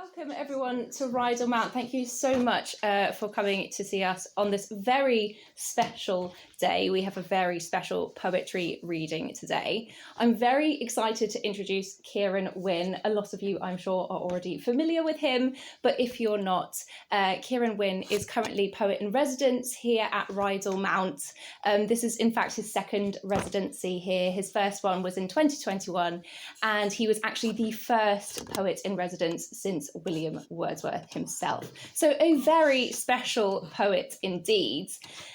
Welcome everyone to Rydal Mount. Thank you so much for coming to see us on this very special day. We have a very special poetry reading today. I'm very excited to introduce Kieron Winn. A lot of you, I'm sure, are already familiar with him, but if you're not, Kieron Winn is currently poet in residence here at Rydal Mount. This is in fact his second residency here. His first one was in 2021, and he was actually the first poet in residence since William Wordsworth himself. So a very special poet indeed.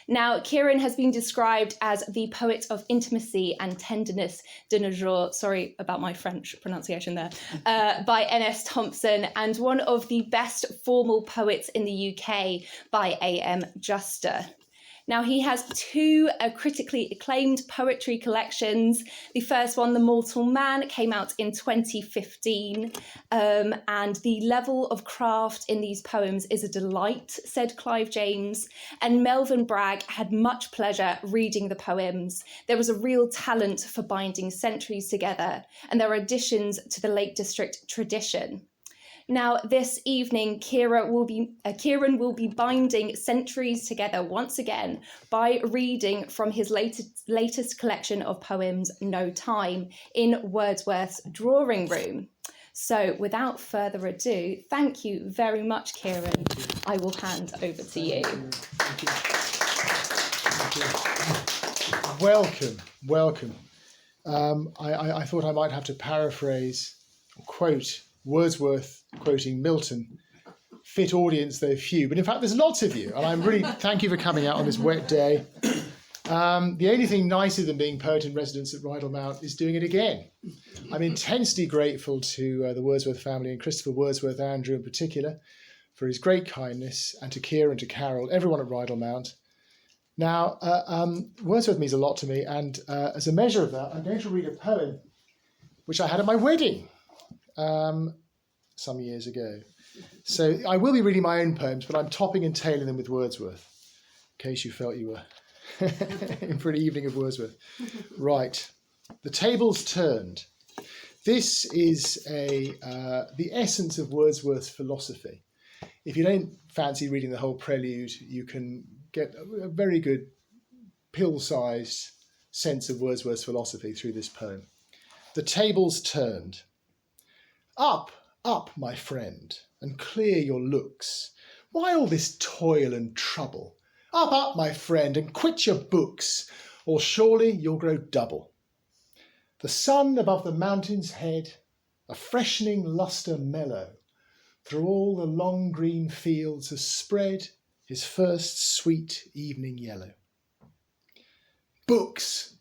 Now, Kieron has been described as the poet of intimacy and tenderness de nos jours, sorry about my French pronunciation there, by N.S. Thompson, and one of the best formal poets in the UK by A.M. Juster. Now, he has two critically acclaimed poetry collections. The first one, The Mortal Man, came out in 2015. And the level of craft in these poems is a delight, said Clive James. And Melvyn Bragg had much pleasure reading the poems. There was a real talent for binding centuries together, and there are additions to the Lake District tradition. Now, this evening, Kieron will be binding centuries together once again by reading from his latest collection of poems, No Time, in Wordsworth's drawing room. So, without further ado, thank you very much, Kieron. I will hand over to you. Thank you. Welcome. I thought I might have to paraphrase or quote Wordsworth quoting Milton, fit audience though few, but in fact there's lots of you, and I'm really thank you for coming out on this wet day. The only thing nicer than being poet in residence at Rydal Mount is doing it again. I'm intensely grateful to the Wordsworth family, and Christopher Wordsworth, Andrew in particular, for his great kindness, and to Kira and to Carol, everyone at Rydal Mount. Now, Wordsworth means a lot to me, and as a measure of that, I'm going to read a poem which I had at my wedding some years ago. So I will be reading my own poems, but I'm topping and tailing them with Wordsworth, in case you felt you were in for an evening of Wordsworth. Right, The Tables Turned. This is the essence of Wordsworth's philosophy. If you don't fancy reading the whole prelude, you can get a very good pill-sized sense of Wordsworth's philosophy through this poem. The Tables Turned. Up, my friend, and clear your looks. Why all this toil and trouble? Up, my friend, and quit your books, or surely you'll grow double. The sun above the mountain's head, a freshening lustre mellow, through all the long green fields has spread his first sweet evening yellow. Books,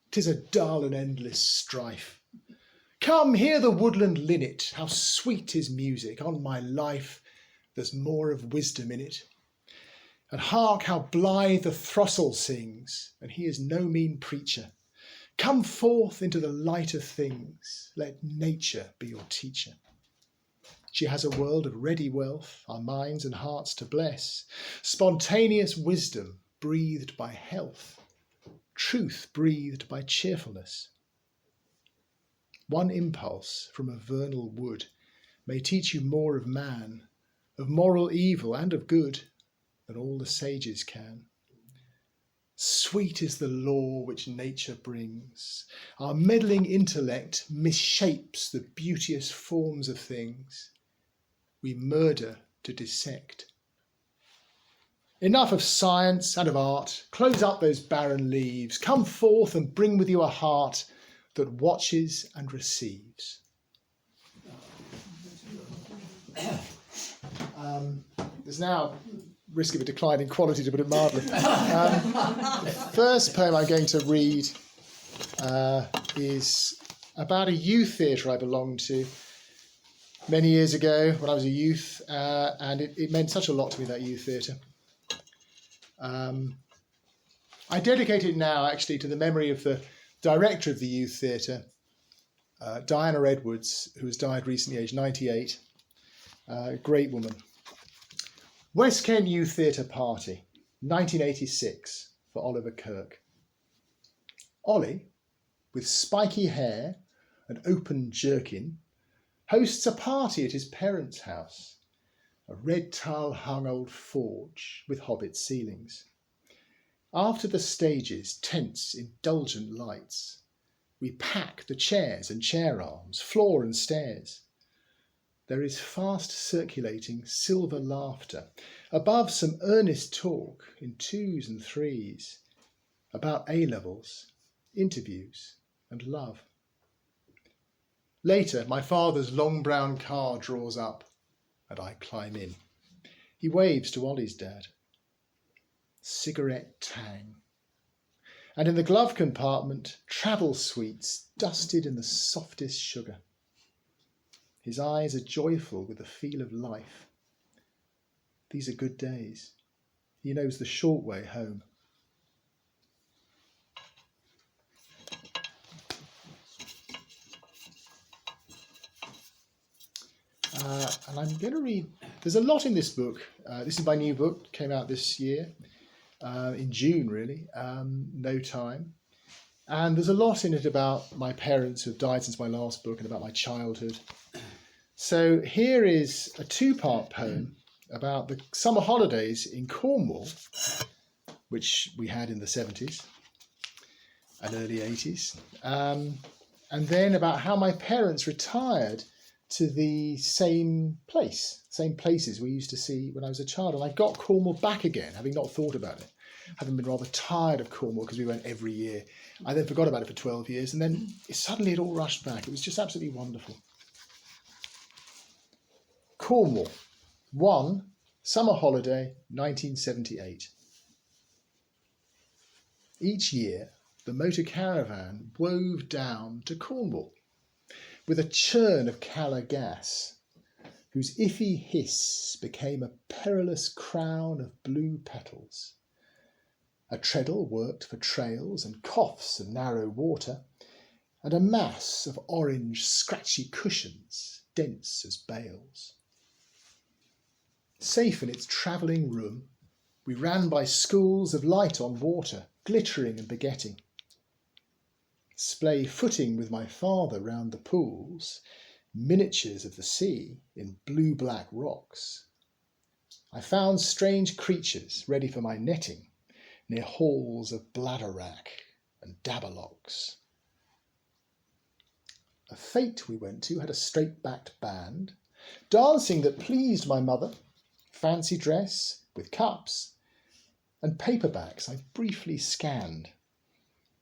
'tis a dull and endless strife. Come, hear the woodland linnet, how sweet his music, on my life, there's more of wisdom in it. And hark how blithe the throstle sings, and he is no mean preacher. Come forth into the light of things, let nature be your teacher. She has a world of ready wealth, our minds and hearts to bless, spontaneous wisdom breathed by health, truth breathed by cheerfulness. One impulse from a vernal wood may teach you more of man, of moral evil and of good, than all the sages can. Sweet is the law which nature brings. Our meddling intellect misshapes the beauteous forms of things. We murder to dissect. Enough of science and of art. Close up those barren leaves. Come forth and bring with you a heart that watches and receives. There's now risk of a decline in quality, to put it mildly. The first poem I'm going to read is about a youth theatre I belonged to many years ago when I was a youth, and it meant such a lot to me, that youth theatre. I dedicate it now actually to the memory of the director of the youth theatre, Diana Edwards, who has died recently, aged 98, a great woman. West Kent Youth Theatre Party, 1986, for Oliver Kirk. Ollie, with spiky hair and open jerkin, hosts a party at his parents' house, a red tile-hung old forge with hobbit ceilings. After the stages, tense, indulgent lights, we pack the chairs and chair arms, floor and stairs. There is fast circulating silver laughter, above some earnest talk in twos and threes, about A-levels, interviews and love. Later, my father's long brown car draws up and I climb in. He waves to Ollie's dad. Cigarette tang. And in the glove compartment, travel sweets dusted in the softest sugar. His eyes are joyful with the feel of life. These are good days. He knows the short way home. And I'm going to read, there's a lot in this book. This is my new book, came out this year, in June really, No Time. And there's a lot in it about my parents who have died since my last book and about my childhood. So here is a two-part poem about the summer holidays in Cornwall, which we had in the 70s and early 80s. And then about how my parents retired to the same places we used to see when I was a child. And I got Cornwall back again, having not thought about it, having been rather tired of Cornwall because we went every year. I then forgot about it for 12 years and then suddenly it all rushed back. It was just absolutely wonderful. Cornwall, 1 Summer Holiday, 1978. Each year, the motor caravan wove down to Cornwall with a churn of Calla gas, whose iffy hiss became a perilous crown of blue petals. A treadle worked for trails and coughs of narrow water, and a mass of orange scratchy cushions, dense as bales. Safe in its travelling room, we ran by schools of light on water, glittering and begetting. Splay footing with my father round the pools, miniatures of the sea in blue-black rocks. I found strange creatures ready for my netting near halls of bladderwrack and dabalocks. A fete we went to had a straight-backed band, dancing that pleased my mother, fancy dress with cups, and paperbacks I briefly scanned.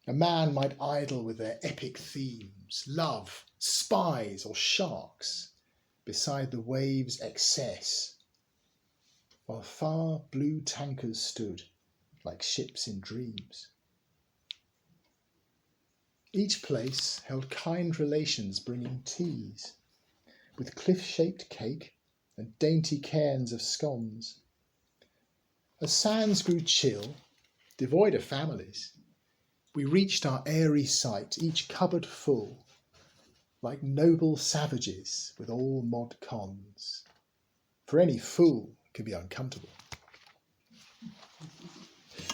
A man might idle with their epic themes, love, spies or sharks, beside the waves' excess, while far blue tankers stood like ships in dreams. Each place held kind relations bringing teas, with cliff-shaped cake and dainty cairns of scones. As sands grew chill, devoid of families, we reached our airy site, each cupboard full, like noble savages with all mod cons. For any fool can be uncomfortable.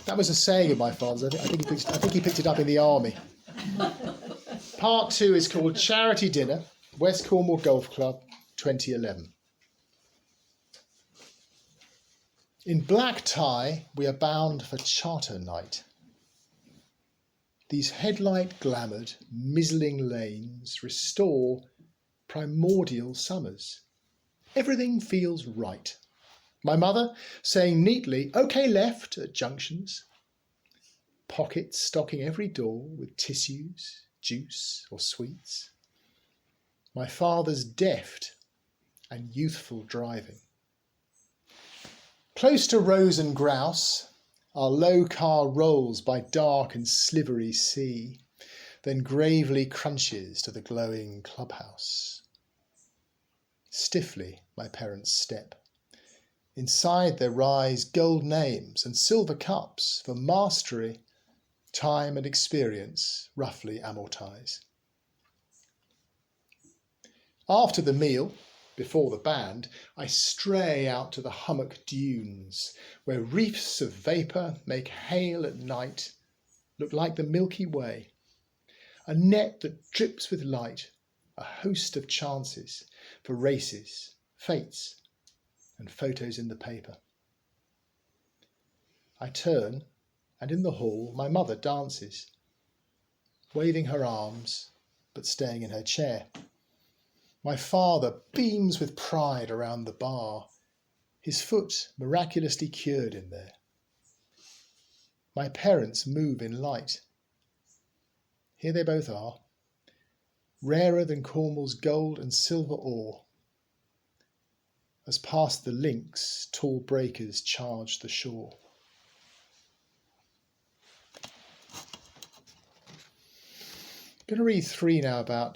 That was a saying of my father's. I think he picked it up in the army. Part 2 is called Charity Dinner, West Cornwall Golf Club, 2011. In black tie, we are bound for Charter Night. These headlight-glamoured, mizzling lanes restore primordial summers. Everything feels right. My mother saying neatly, "OK left" at junctions. Pockets stocking every door with tissues, juice or sweets. My father's deft and youthful driving. Close to Rose and Grouse, our low car rolls by dark and slivery sea, then gravely crunches to the glowing clubhouse. Stiffly my parents step. Inside there rise gold names and silver cups for mastery, time and experience roughly amortise. After the meal, before the band, I stray out to the hummock dunes, where reefs of vapour make hail at night look like the Milky Way, a net that drips with light, a host of chances, for races, fates, and photos in the paper. I turn, and in the hall my mother dances, waving her arms, but staying in her chair. My father beams with pride around the bar, his foot miraculously cured in there. My parents move in light. Here they both are, rarer than Cornwall's gold and silver ore. As past the links, tall breakers charge the shore. I'm going to read 3 now about,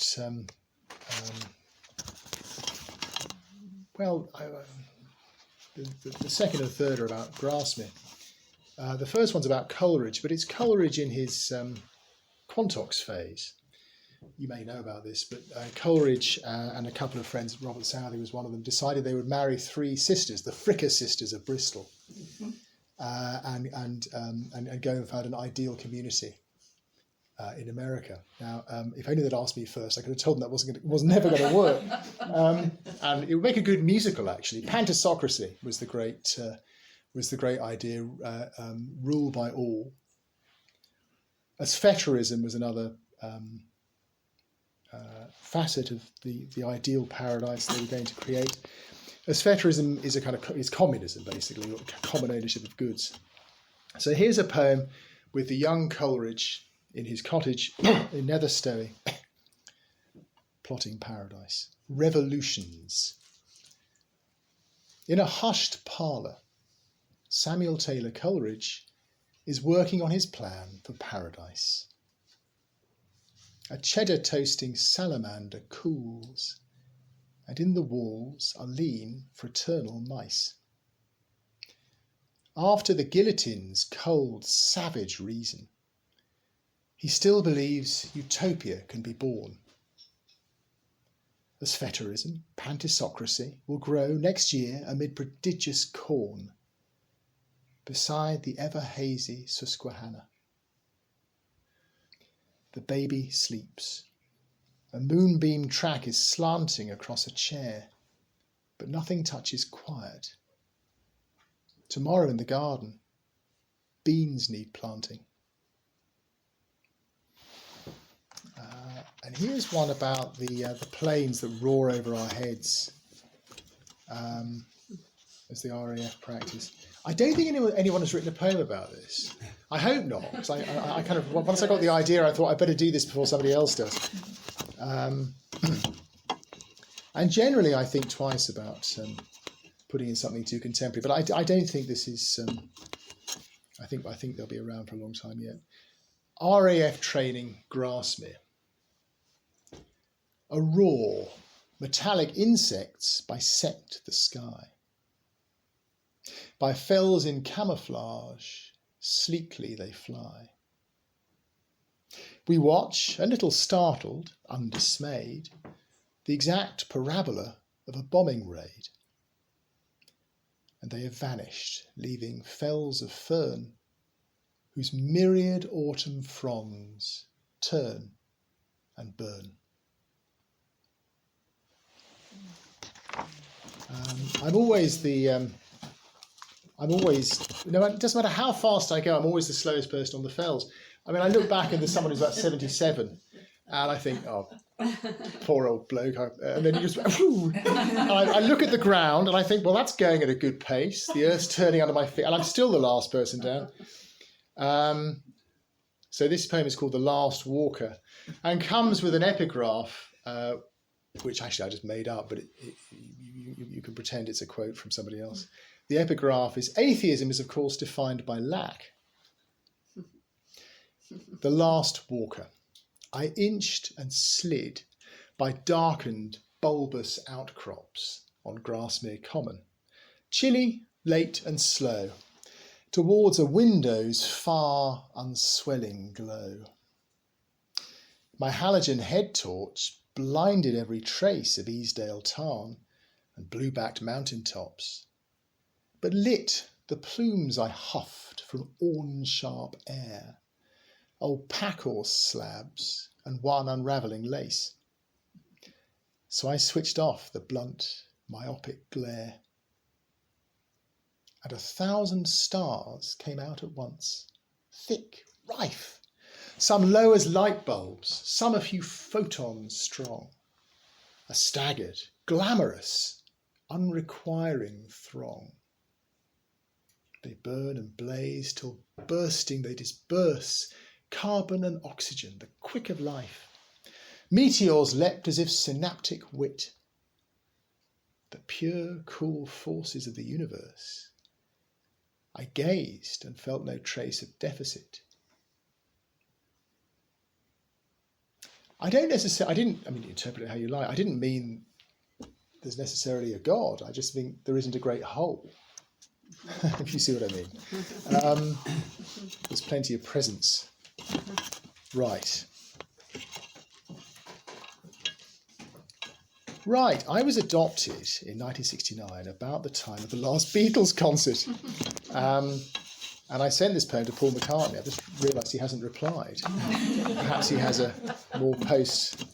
the second and third are about Grasmere. The first one's about Coleridge, but it's Coleridge in his Quantox phase. You may know about this, but Coleridge and a couple of friends, Robert Southey was one of them, decided they would marry 3 sisters, the Fricker sisters of Bristol, and go and found an ideal community in America. Now, if only they'd asked me first, I could have told them that was never going to work. And it would make a good musical, actually. Pantisocracy was the great idea, rule by all. Aspheterism was another facet of the ideal paradise they were going to create. Aspheterism is communism, basically, or common ownership of goods. So here's a poem with the young Coleridge in his cottage in Netherstowey, plotting paradise. Revolutions. In a hushed parlour, Samuel Taylor Coleridge is working on his plan for paradise. A cheddar toasting salamander cools, and in the walls are lean fraternal mice. After the guillotine's cold, savage reason, he still believes utopia can be born. Aspheterism, pantisocracy, will grow next year amid prodigious corn, beside the ever-hazy Susquehanna. The baby sleeps. A moonbeam track is slanting across a chair, but nothing touches quiet. Tomorrow in the garden, beans need planting. And here's one about the planes that roar over our heads as the RAF practice. I don't think anyone has written a poem about this. I hope not, because I kind of, once I got the idea, I thought I'd better do this before somebody else does. And generally, I think twice about putting in something too contemporary. But I don't think this is. I think they'll be around for a long time yet. RAF training, Grasmere. A roar, metallic insects bisect the sky. By fells in camouflage, sleekly they fly. We watch, a little startled, undismayed, the exact parabola of a bombing raid. And they have vanished, leaving fells of fern, whose myriad autumn fronds turn and burn. It doesn't matter how fast I go, I'm always the slowest person on the fells. I mean, I look back and there's someone who's about 77, and I think, oh, poor old bloke. And then you just, I look at the ground and I think, well, that's going at a good pace. The earth's turning under my feet, and I'm still the last person down. So this poem is called The Last Walker, and comes with an epigraph, which actually I just made up, but you can pretend it's a quote from somebody else. The epigraph is, atheism is of course defined by lack. The last walker, I inched and slid by darkened bulbous outcrops on Grasmere Common, chilly, late and slow, towards a window's far unswelling glow. My halogen head torch blinded every trace of Easdale Tarn and blue-backed mountain tops, but lit the plumes I huffed from orn-sharp air, old pack-horse slabs and one unravelling lace. So I switched off the blunt, myopic glare, and 1,000 stars came out at once, thick, rife, some low as light bulbs, some a few photons strong, a staggered, glamorous, unrequiring throng. They burn and blaze till bursting they disperse, carbon and oxygen, the quick of life. Meteors leapt as if synaptic wit, the pure, cool forces of the universe. I gazed and felt no trace of deficit. I didn't interpret it how you like. I didn't mean there's necessarily a God. I just think there isn't a great whole, if you see what I mean. There's plenty of presence. Right. I was adopted in 1969, about the time of the last Beatles concert. And I sent this poem to Paul McCartney. I just realised he hasn't replied. Perhaps he has a more post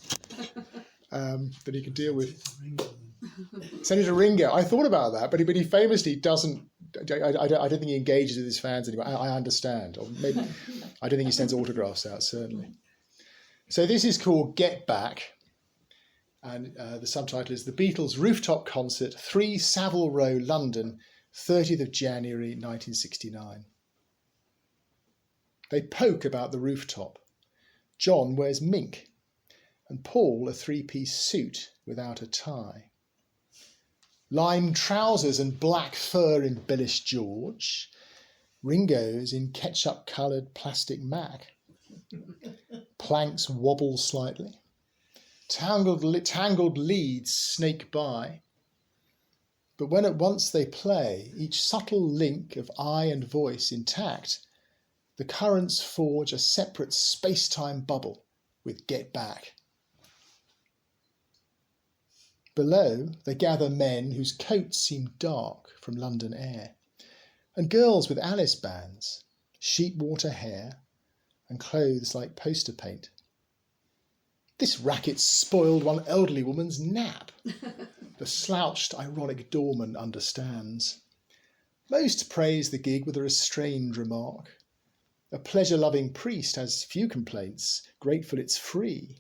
that he could deal with. Send it to Ringo. I thought about that, but he famously doesn't. I don't think he engages with his fans anymore. I understand. Or maybe I don't think he sends autographs out, certainly. So this is called Get Back. And the subtitle is The Beatles Rooftop Concert, 3 Savile Row, London, 30th of January 1969. They poke about the rooftop. John wears mink, and Paul a 3-piece suit without a tie. Lime trousers and black fur embellish George. Ringo's in ketchup-coloured plastic Mac. Planks wobble slightly. Tangled leads snake by. But when at once they play, each subtle link of eye and voice intact, the currents forge a separate space-time bubble with Get Back. Below, they gather men whose coats seem dark from London air, and girls with Alice bands, sheepwater hair, and clothes like poster paint. This racket spoiled one elderly woman's nap. The slouched, ironic doorman understands. Most praise the gig with a restrained remark. A pleasure-loving priest has few complaints, grateful it's free.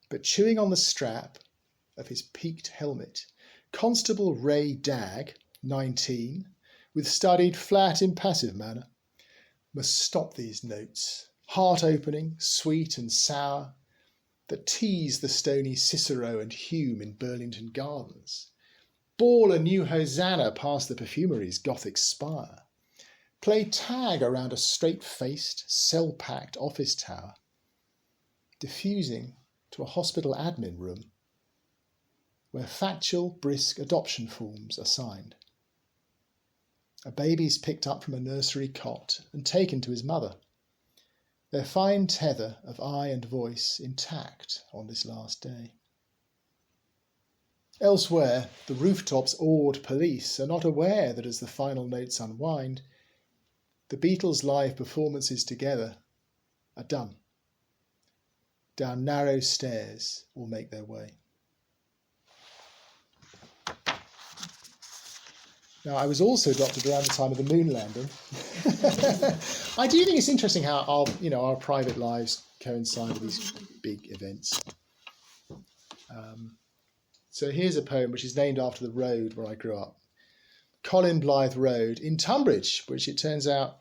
But chewing on the strap of his peaked helmet, Constable Ray Dagg, 19, with studied, flat, impassive manner, must stop these notes, heart-opening, sweet and sour, that tease the stony Cicero and Hume in Burlington Gardens, bawl a new hosanna past the perfumery's Gothic spire, play tag around a straight-faced, cell-packed office tower, diffusing to a hospital admin room where factual, brisk adoption forms are signed. A baby's picked up from a nursery cot and taken to his mother, their fine tether of eye and voice intact on this last day. Elsewhere, the rooftop's awed police are not aware that as the final notes unwind, the Beatles' live performances together are done. Down narrow stairs will make their way. Now, I was also adopted around the time of the moon landing. I do think it's interesting how our private lives coincide with these big events. So here's a poem which is named after the road where I grew up. Colin Blythe Road in Tunbridge, which it turns out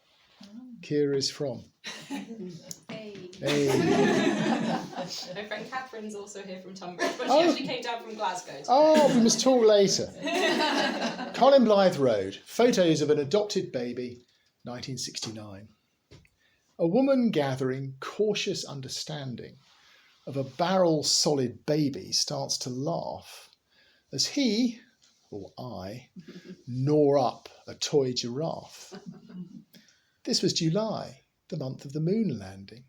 Kira is from. Hey. My friend Catherine's also here from Tunbridge, but she actually came down from Glasgow today. Oh, we must talk later. Colin Blythe Road, photos of an adopted baby, 1969. A woman gathering cautious understanding of a barrel-solid baby starts to laugh as he, or I, gnaw up a toy giraffe. This was July, the month of the moon landing.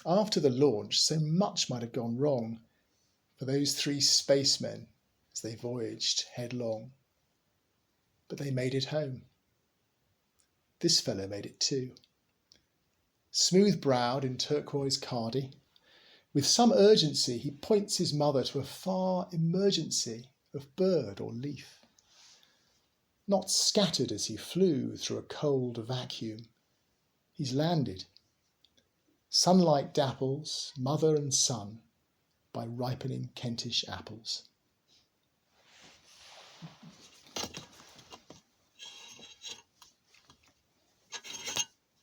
After the launch, so much might have gone wrong for those 3 spacemen as they voyaged headlong. But they made it home. This fellow made it too. Smooth-browed in turquoise cardi, With some urgency, he points his mother to a far emergency of bird or leaf, not scattered as he flew through a cold vacuum. He's landed. Sunlight dapples mother and son by ripening Kentish apples.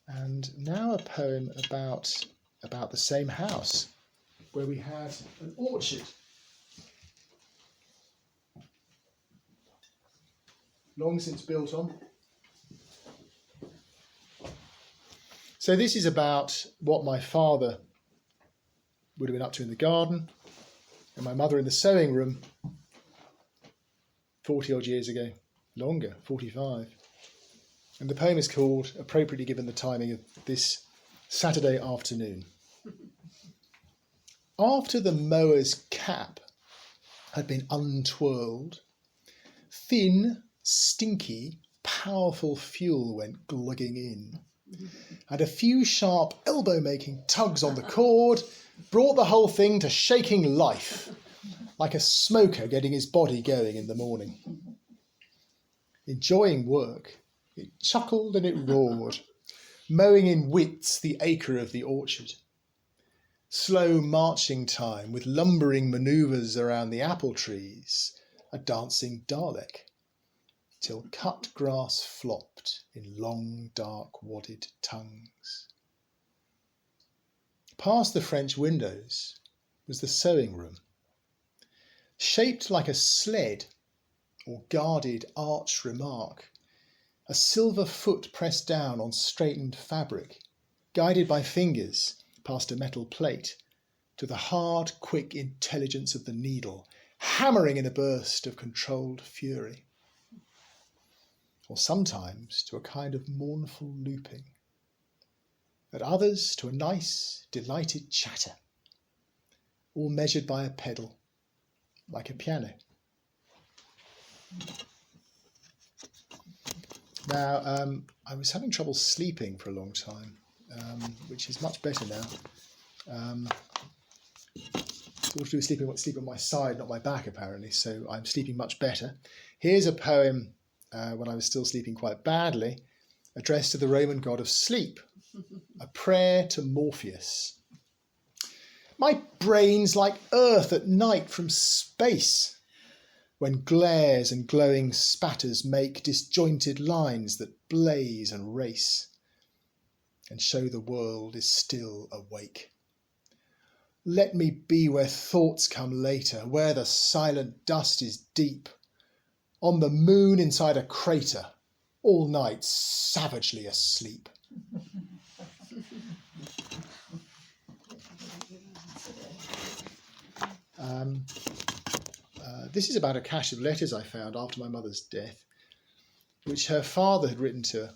And now a poem about the same house, where we had an orchard. Long since built on. So this is about what my father would have been up to in the garden, and my mother in the sewing room 40 odd years ago, longer, 45. And the poem is called, appropriately given the timing of this Saturday afternoon. After the mower's cap had been untwirled, thin, stinky, powerful fuel went glugging in, and a few sharp elbow-making tugs on the cord brought the whole thing to shaking life, like a smoker getting his body going in the morning. Enjoying work, it chuckled and it roared, mowing in widths the acre of the orchard. Slow marching time with lumbering manoeuvres around the apple trees, a dancing Dalek, till cut grass flopped in long dark wadded tongues. Past the French windows was the sewing room, shaped like a sled or guarded arch remark, a silver foot pressed down on straightened fabric, guided by fingers past a metal plate to the hard, quick intelligence of the needle, hammering in a burst of controlled fury. Or sometimes to a kind of mournful looping, at others to a nice, delighted chatter, all measured by a pedal, like a piano. Now, I was having trouble sleeping for a long time, which is much better now. It's all to do with sleep on my side, not my back, apparently, so I'm sleeping much better. Here's a poem when I was still sleeping quite badly, addressed to the Roman god of sleep, a prayer to Morpheus. My brain's like earth at night from space, when glares and glowing spatters make disjointed lines that blaze and race, and show the world is still awake. Let me be where thoughts come later, where the silent dust is deep, on the moon inside a crater, all night savagely asleep. This is about a cache of letters I found after my mother's death, which her father had written to her.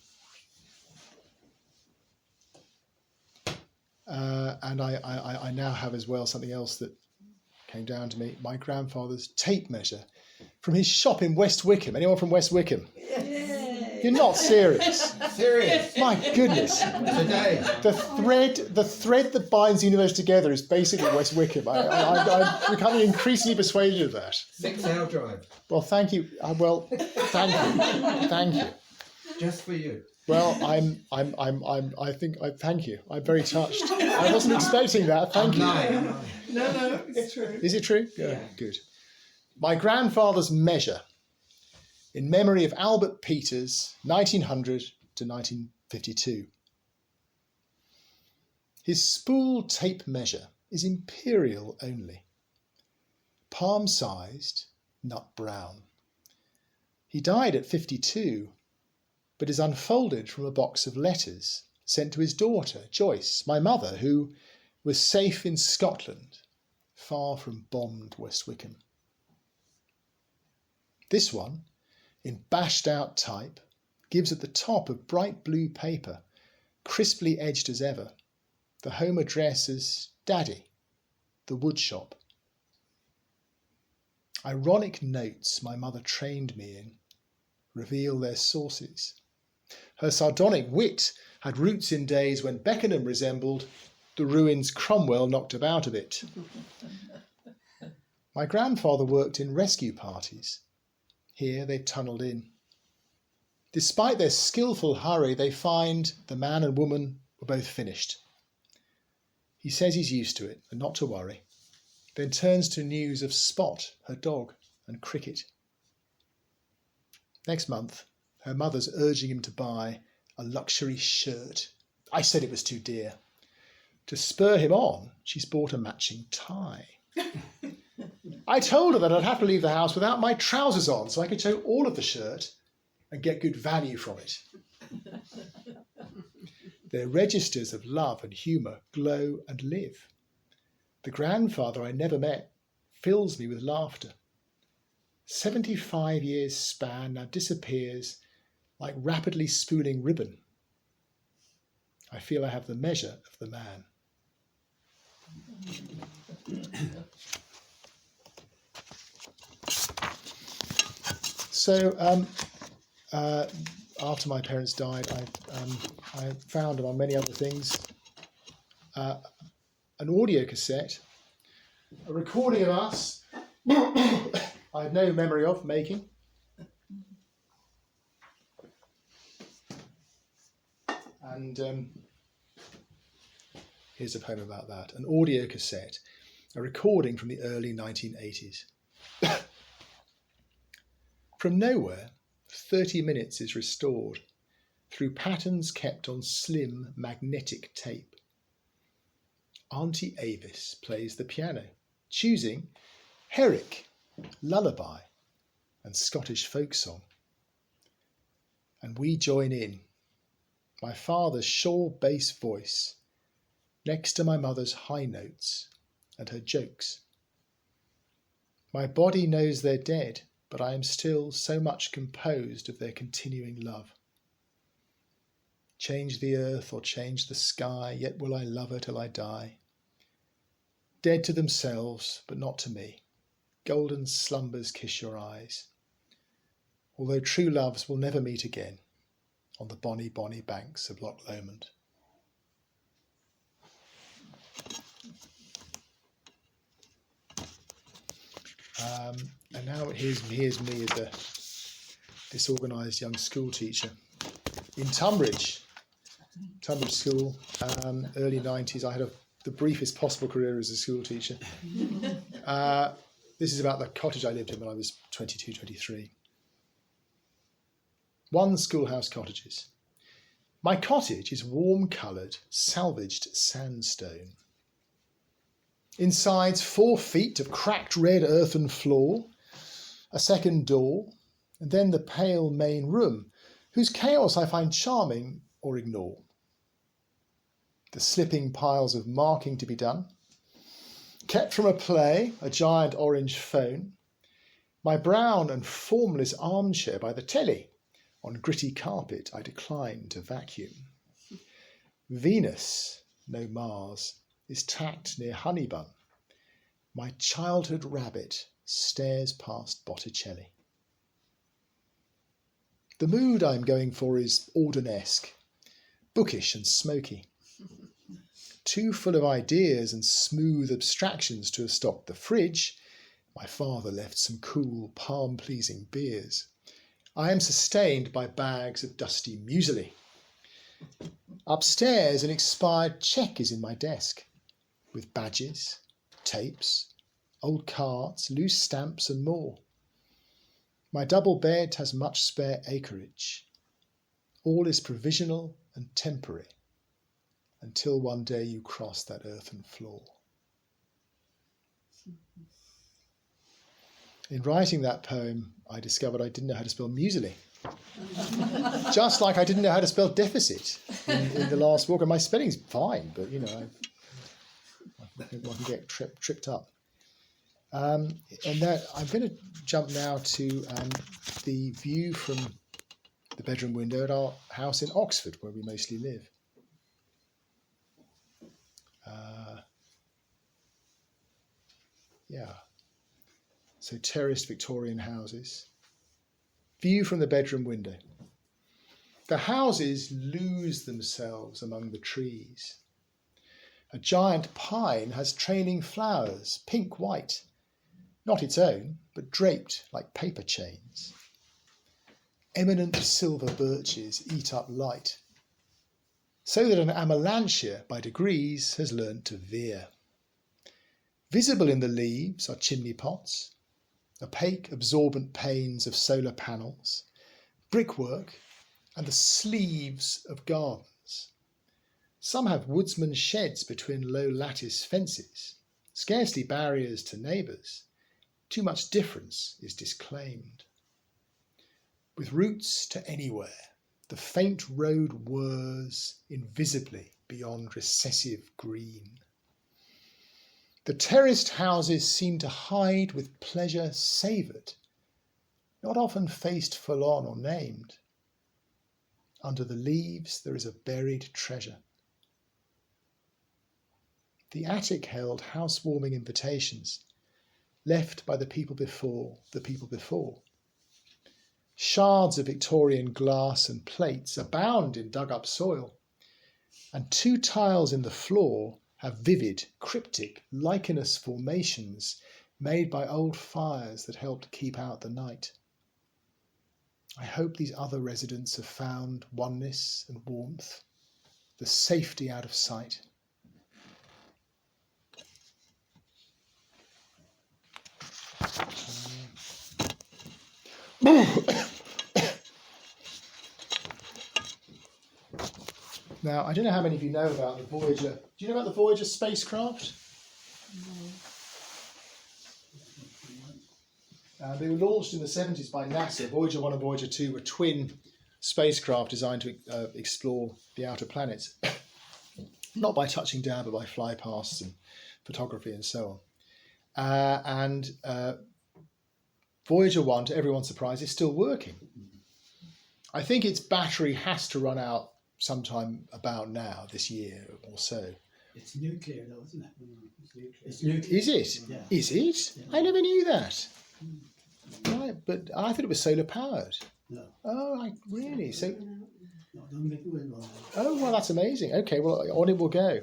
And I now have as well something else that came down to me, my grandfather's tape measure from his shop in West Wickham. Anyone from West Wickham? Yay. You're not serious. Serious. My goodness. Today. The thread that binds the universe together is basically West Wickham. I'm becoming increasingly persuaded of that. 6-hour drive. Well, thank you. Thank you. Just for you. Well, thank you. I'm very touched. I wasn't expecting that. Thank you. No, it's true. Is it true? Yeah. Good. My grandfather's measure, in memory of Albert Peters, 1900 to 1952. His spool tape measure is imperial only, palm-sized, nut brown. He died at 52, but is unfolded from a box of letters sent to his daughter, Joyce, my mother, who was safe in Scotland, far from bombed West Wickham. This one, in bashed-out type, gives at the top of bright blue paper, crisply edged as ever, the home address as Daddy, the woodshop. Ironic notes my mother trained me in reveal their sources. Her sardonic wit had roots in days when Beckenham resembled the ruins Cromwell knocked about a bit. My grandfather worked in rescue parties. Here they tunnelled in. Despite their skillful hurry, they find the man and woman were both finished. He says he's used to it and not to worry, then turns to news of Spot, her dog, and cricket. Next month, her mother's urging him to buy a luxury shirt. I said it was too dear. To spur him on, she's bought a matching tie. I told her that I'd have to leave the house without my trousers on so I could show all of the shirt and get good value from it. Their registers of love and humour glow and live. The grandfather I never met fills me with laughter. 75 years span now disappears like rapidly spooling ribbon. I feel I have the measure of the man. So after my parents died, I found, among many other things, an audio cassette, a recording of us I had no memory of making. And here's a poem about that. An audio cassette, a recording from the early 1980s. From nowhere, 30 minutes is restored through patterns kept on slim magnetic tape. Auntie Avis plays the piano, choosing Herrick, lullaby, and Scottish folk song. And we join in. My father's sure bass voice, next to my mother's high notes and her jokes. My body knows they're dead, but I am still so much composed of their continuing love. Change the earth or change the sky, yet will I love her till I die. Dead to themselves, but not to me. Golden slumbers kiss your eyes. Although true loves will never meet again on the bonny, bonny banks of Loch Lomond. And now here's me as a disorganised young school teacher in Tunbridge School, early 90s. I had the briefest possible career as a school teacher. This is about the cottage I lived in when I was 22, 23. One schoolhouse cottages. My cottage is warm-coloured, salvaged sandstone. Inside's 4 feet of cracked red earthen floor, a second door, and then the pale main room, whose chaos I find charming or ignore. The slipping piles of marking to be done, kept from a play, a giant orange phone, my brown and formless armchair by the telly, on gritty carpet I decline to vacuum. Venus, no Mars, is tacked near Honeybun. My childhood rabbit stares past Botticelli. The mood I'm going for is Audenesque, bookish and smoky. Too full of ideas and smooth abstractions to have stocked the fridge, my father left some cool, palm-pleasing beers. I am sustained by bags of dusty muesli. Upstairs, an expired cheque is in my desk, with badges, tapes, old cards, loose stamps and more. My double bed has much spare acreage. All is provisional and temporary, until one day you cross that earthen floor. In writing that poem, I discovered I didn't know how to spell muesli. Just like I didn't know how to spell deficit in the last walk. And my spelling's fine, but, I can get tripped up. And that I'm going to jump now to the view from the bedroom window at our house in Oxford, where we mostly live. So terraced Victorian houses. View from the bedroom window. The houses lose themselves among the trees. A giant pine has trailing flowers, pink-white, not its own, but draped like paper chains. Eminent silver birches eat up light, so that an Amelanchier by degrees has learnt to veer. Visible in the leaves are chimney pots, opaque absorbent panes of solar panels, brickwork, and the sleeves of gardens. Some have woodsmen's sheds between low lattice fences, scarcely barriers to neighbours. Too much difference is disclaimed. With roots to anywhere, the faint road whirs invisibly beyond recessive green. The terraced houses seem to hide with pleasure savoured, not often faced full on or named. Under the leaves there is a buried treasure. The attic held housewarming invitations, left by the people before. Shards of Victorian glass and plates abound in dug-up soil, and 2 tiles in the floor have vivid, cryptic, lichenous formations made by old fires that helped keep out the night. I hope these other residents have found oneness and warmth, the safety out of sight. Now, I don't know how many of you know about the Voyager. Do you know about the Voyager spacecraft? No. They were launched in the 70s by NASA. Voyager 1 and Voyager 2 were twin spacecraft designed to explore the outer planets. Not by touching down, but by flypasts and photography and so on. Voyager 1, to everyone's surprise, is still working. I think its battery has to run out sometime about now, this year or so. It's nuclear though, isn't it? It's nuclear. Is it? Yeah. Is it? Yeah. I never knew that. Right, but I thought it was solar powered. No. Oh, really? So, No, don't make it wrong. oh, well, that's amazing. Okay, well, on it will go.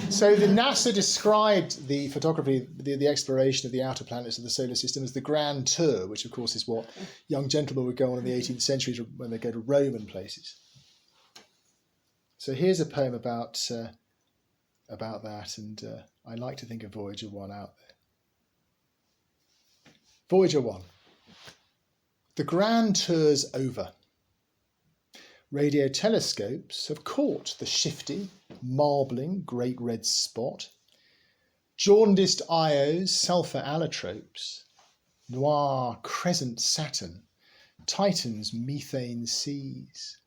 So the NASA described the photography, the exploration of the outer planets of the solar system as the Grand Tour, which of course is what young gentlemen would go on in the 18th century when they go to Rome and places. So here's a poem about that, and I like to think of Voyager 1 out there. Voyager 1. The Grand Tour's over. Radio telescopes have caught the shifty, marbling great red spot, jaundiced Io's sulphur allotropes, noir crescent Saturn, Titan's methane seas.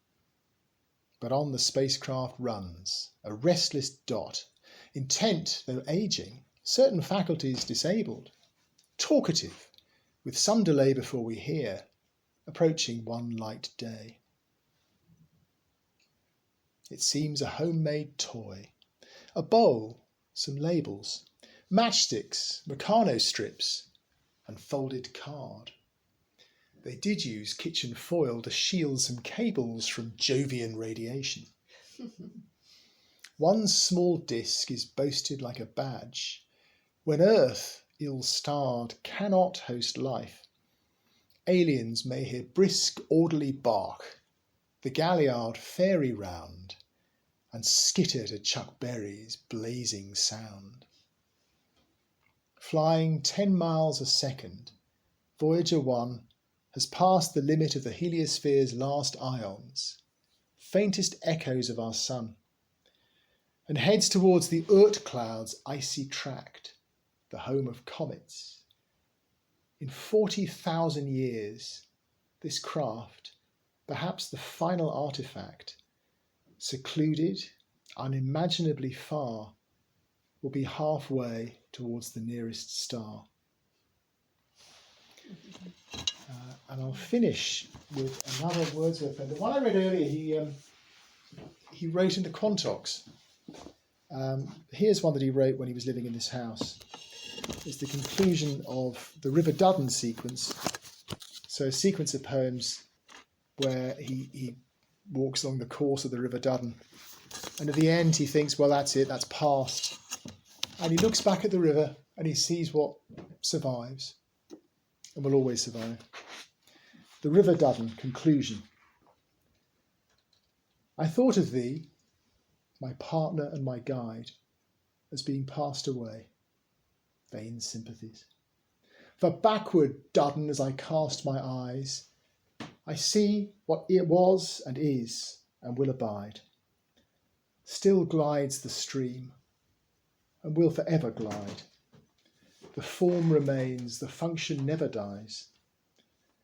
But on the spacecraft runs, a restless dot, intent though aging, certain faculties disabled, talkative, with some delay before we hear, approaching one light day. It seems a homemade toy, a bowl, some labels, matchsticks, Meccano strips, and folded card. They did use kitchen foil to shield some cables from Jovian radiation. One small disc is boasted like a badge. When Earth, ill-starred, cannot host life, aliens may hear brisk, orderly bark, the galliard fairy round, and skitter to Chuck Berry's blazing sound. Flying 10 miles a second, Voyager 1 has passed the limit of the heliosphere's last ions, faintest echoes of our sun, and heads towards the Oort cloud's icy tract, the home of comets. In 40,000 years, this craft, perhaps the final artifact, secluded, unimaginably far, will be halfway towards the nearest star. And I'll finish with another Wordsworth poem. The one I read earlier, he wrote into Quantox. Here's one that he wrote when he was living in this house. It's the conclusion of the River Duddon sequence. So a sequence of poems where he walks along the course of the River Duddon And at the end he thinks, well, that's it, that's past. And he looks back at the river and he sees what survives and will always survive. The River Duddon, conclusion. I thought of thee, my partner and my guide, as being passed away. Vain sympathies. For backward, Duddon, as I cast my eyes, I see what it was and is and will abide. Still glides the stream, and will forever glide. The form remains, the function never dies.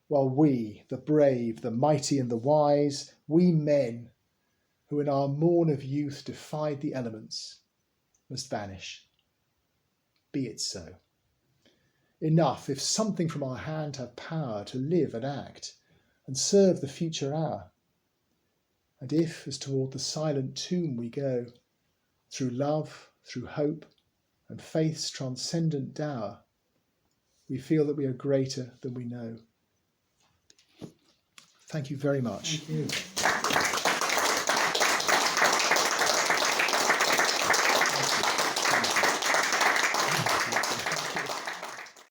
While we, the brave, the mighty and the wise, we men, who in our morn of youth defied the elements, must vanish. Be it so. Enough, if something from our hand have power to live and act, and serve the future hour. And if, as toward the silent tomb we go, through love, through hope, and faith's transcendent dower, we feel that we are greater than we know. Thank you very much. Thank you.